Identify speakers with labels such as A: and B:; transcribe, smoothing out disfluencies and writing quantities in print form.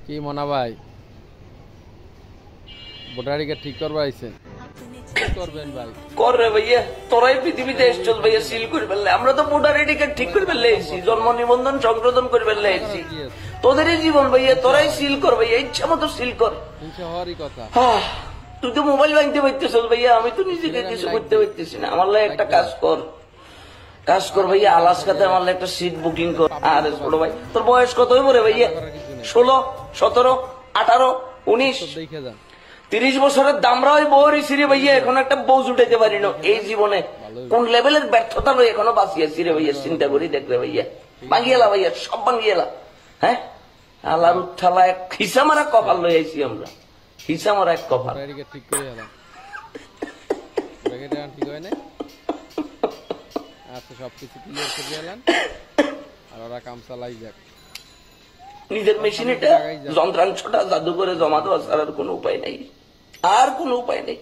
A: কি মনা ভাই ভোটার আইডি কার্ড ঠিক করবা আইছেন করবেন ভাই
B: করে ভাইয়া তোরাই পৃথিবীতে এসছস ভাইয়া সিল করে ফেললে আমরা তো ভোটার আইডি কার্ড ঠিক করে ফেললে এসেছি জন্ম নিবন্ধন সংশোধন করে ফেললে এসেছি তোদেরই জীবন ভাইয়া তোরাই সিল কর ভাইয়া ইচ্ছা মতো সিল কর
A: হওয়ারই কথা
B: তুই তো মোবাইল ভাঙতে পারতেছস ভাইয়া আমি তো নিজেকে কিছু করতে পারতেছি না আমার লাগে একটা কাজ কর ভাইয়া আলাস্কাতে আমার লাগে একটা সিট বুকিং কর আরে ছোট ভাই তোর বয়স কত হইব রে ভাইয়া 16 17 18 19
A: দেখে যান
B: 30 বছরের দামরা ওই বউ রে ভাইয়া এখন একটা বউ জুটাইতে পারি না এই জীবনে কোন লেভেলের ব্যর্থতা লই এখনো বাঁচিয়েছি রে ভাইয়া চিন্তা করি দেখলে ভাইয়া ভাঙিয়েলা ভাইয়া সব ভাঙিয়েলা হ্যাঁ আল্লাহর উঠালা এক খিসা মারা কপাল লই আইছি আমরা খিসা মারা এক কপাল
A: ঠিক করে এলাম ঠিক হয় না আচ্ছা সবকিছু ক্লিয়ার করে এলাম আর ওরা কাম চালাই যাক
B: নিজের মেশিন এটা যন্ত্রাংশটা জাদু করে জমা দেওয়া ছাড়ার কোনো উপায় নেই আর কোনো উপায় নেই